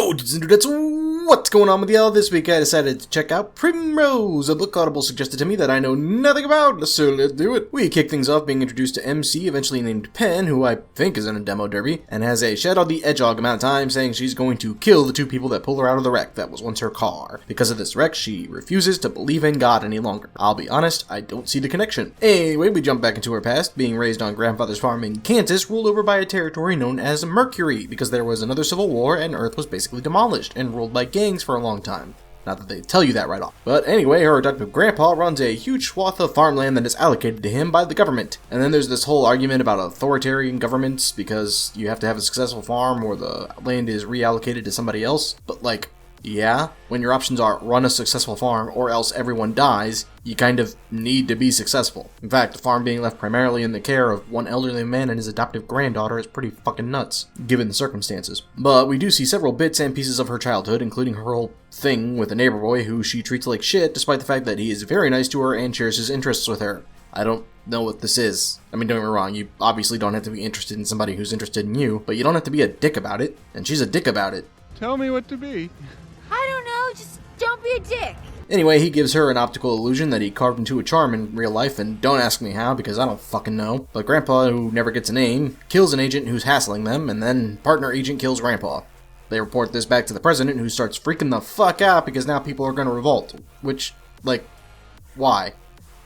Yo, dudes and dudettes, what's going on with y'all? This week I decided to check out Penrose, a book Audible suggested to me that I know nothing about, so let's do it. We kick things off being introduced to MC, eventually named Pen, who I think is in a demo derby, and has a Shadow the Hedgehog amount of time saying she's going to kill the two people that pull her out of the wreck that was once her car. Because of this wreck, she refuses to believe in God any longer. I'll be honest, I don't see the connection. Anyway, we jump back into her past, being raised on grandfather's farm in Kansas, ruled over by a territory known as Mercury, because there was another civil war and Earth was basically demolished and ruled by gangs for a long time. Not that they tell you that right off. But anyway, her adoptive grandpa runs a huge swath of farmland that is allocated to him by the government. And then there's this whole argument about authoritarian governments because you have to have a successful farm or the land is reallocated to somebody else. But like, yeah, when your options are run a successful farm or else everyone dies, you kind of need to be successful. In fact, the farm being left primarily in the care of one elderly man and his adoptive granddaughter is pretty fucking nuts, given the circumstances. But we do see several bits and pieces of her childhood, including her whole thing with a neighbor boy who she treats like shit, despite the fact that he is very nice to her and shares his interests with her. I don't know what this is. I mean, don't get me wrong, you obviously don't have to be interested in somebody who's interested in you, but you don't have to be a dick about it, and she's a dick about it. Tell me what to be. I don't know, just don't be a dick. Anyway, he gives her an optical illusion that he carved into a charm in real life, and don't ask me how, because I don't fucking know. But Grandpa, who never gets a name, kills an agent who's hassling them, and then partner agent kills Grandpa. They report this back to the president, who starts freaking the fuck out because now people are gonna revolt. Which, like, why?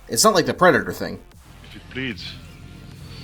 It's not like the Predator thing. If it bleeds,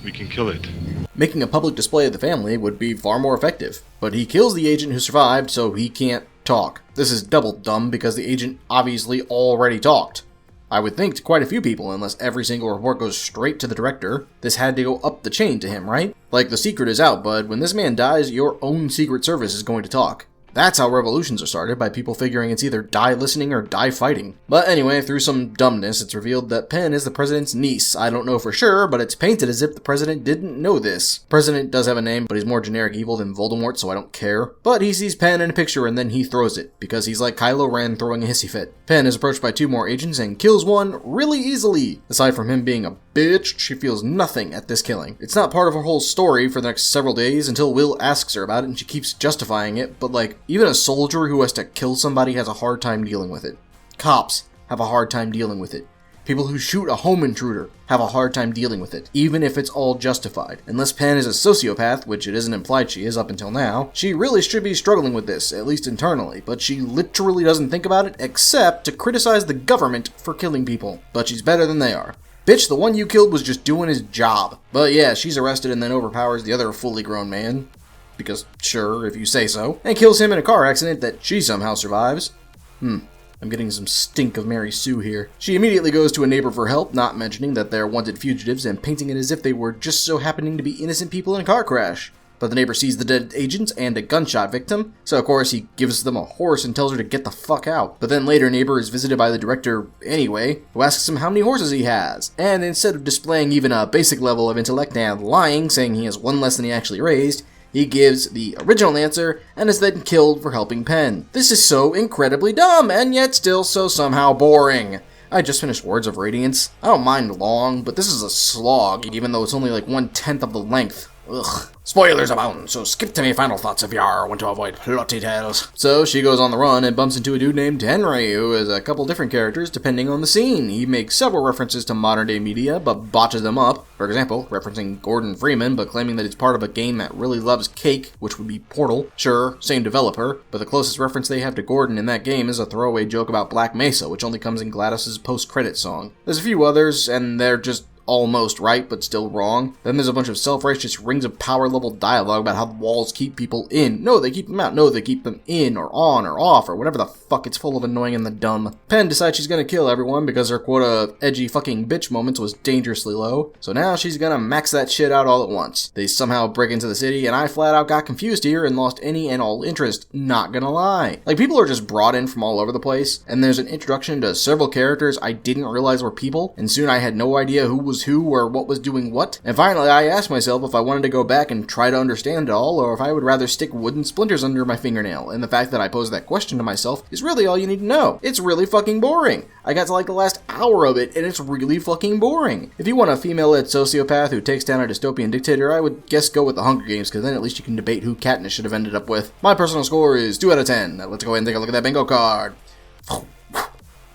we can kill it. Making a public display of the family would be far more effective. But he kills the agent who survived, so he can't talk. This is double dumb because the agent obviously already talked. I would think to quite a few people, unless every single report goes straight to the director. This had to go up the chain to him, right? Like, the secret is out, bud. When this man dies, your own secret service is going to talk. That's how revolutions are started, by people figuring it's either die listening or die fighting. But anyway, through some dumbness, it's revealed that Pen is the president's niece. I don't know for sure, but it's painted as if the president didn't know this. President does have a name, but he's more generic evil than Voldemort, so I don't care. But he sees Pen in a picture and then he throws it, because he's like Kylo Ren throwing a hissy fit. Pen is approached by two more agents and kills one really easily. Aside from him being a bitch, she feels nothing at this killing. It's not part of her whole story for the next several days until Will asks her about it and she keeps justifying it, but like, even a soldier who has to kill somebody has a hard time dealing with it. Cops have a hard time dealing with it. People who shoot a home intruder have a hard time dealing with it, even if it's all justified. Unless Pen is a sociopath, which it isn't implied she is up until now, she really should be struggling with this, at least internally, but she literally doesn't think about it except to criticize the government for killing people. But she's better than they are. Bitch, the one you killed was just doing his job. But yeah, she's arrested and then overpowers the other fully grown man. Because, sure, if you say so, and kills him in a car accident that she somehow survives. I'm getting some stink of Mary Sue here. She immediately goes to a neighbor for help, not mentioning that they're wanted fugitives and painting it as if they were just so happening to be innocent people in a car crash. But the neighbor sees the dead agents and a gunshot victim, so of course he gives them a horse and tells her to get the fuck out. But then later neighbor is visited by the director anyway, who asks him how many horses he has. And instead of displaying even a basic level of intellect and lying, saying he has one less than he actually raised, he gives the original answer and is then killed for helping Pen. This is so incredibly dumb, and yet still so somehow boring. I just finished Words of Radiance. I don't mind long, but this is a slog, even though it's only like 1/10 of the length. Ugh. Spoilers abound, so skip to me final thoughts if you want to avoid plot details. So she goes on the run and bumps into a dude named Henry, who is a couple different characters depending on the scene. He makes several references to modern day media, but botches them up. For example, referencing Gordon Freeman, but claiming that it's part of a game that really loves cake, which would be Portal. Sure, same developer, but the closest reference they have to Gordon in that game is a throwaway joke about Black Mesa, which only comes in GLaDOS's post-credit song. There's a few others, and they're just almost right, but still wrong. Then there's a bunch of self-righteous rings of power level dialogue about how the walls keep people in. No, they keep them out. No, they keep them in, or on, or off, or whatever the fuck. It's full of annoying and the dumb. Pen decides she's gonna kill everyone because her quota of edgy fucking bitch moments was dangerously low, so now she's gonna max that shit out all at once. They somehow break into the city, and I flat out got confused here and lost any and all interest, not gonna lie. Like, people are just brought in from all over the place, and there's an introduction to several characters I didn't realize were people, and soon I had no idea who was was who or what was doing what. And finally, I asked myself if I wanted to go back and try to understand it all, or if I would rather stick wooden splinters under my fingernail. And the fact that I posed that question to myself is really all you need to know. It's really fucking boring. I got to like the last hour of it, and it's really fucking boring. If you want a female-led sociopath who takes down a dystopian dictator, I would guess go with the Hunger Games, because then at least you can debate who Katniss should have ended up with. My personal score is 2 out of 10. Now let's go ahead and take a look at that bingo card.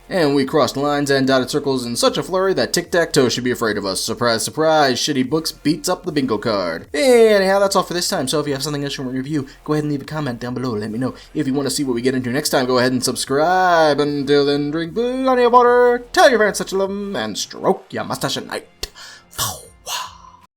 And we crossed lines and dotted circles in such a flurry that tic-tac-toe should be afraid of us. Surprise, surprise, shitty books beats up the bingo card. Anyhow, that's all for this time, so if you have something else you want to review, go ahead and leave a comment down below. Let me know. If you want to see what we get into next time, go ahead and subscribe. Until then, drink plenty of water, tell your parents that you love them, and stroke your mustache at night.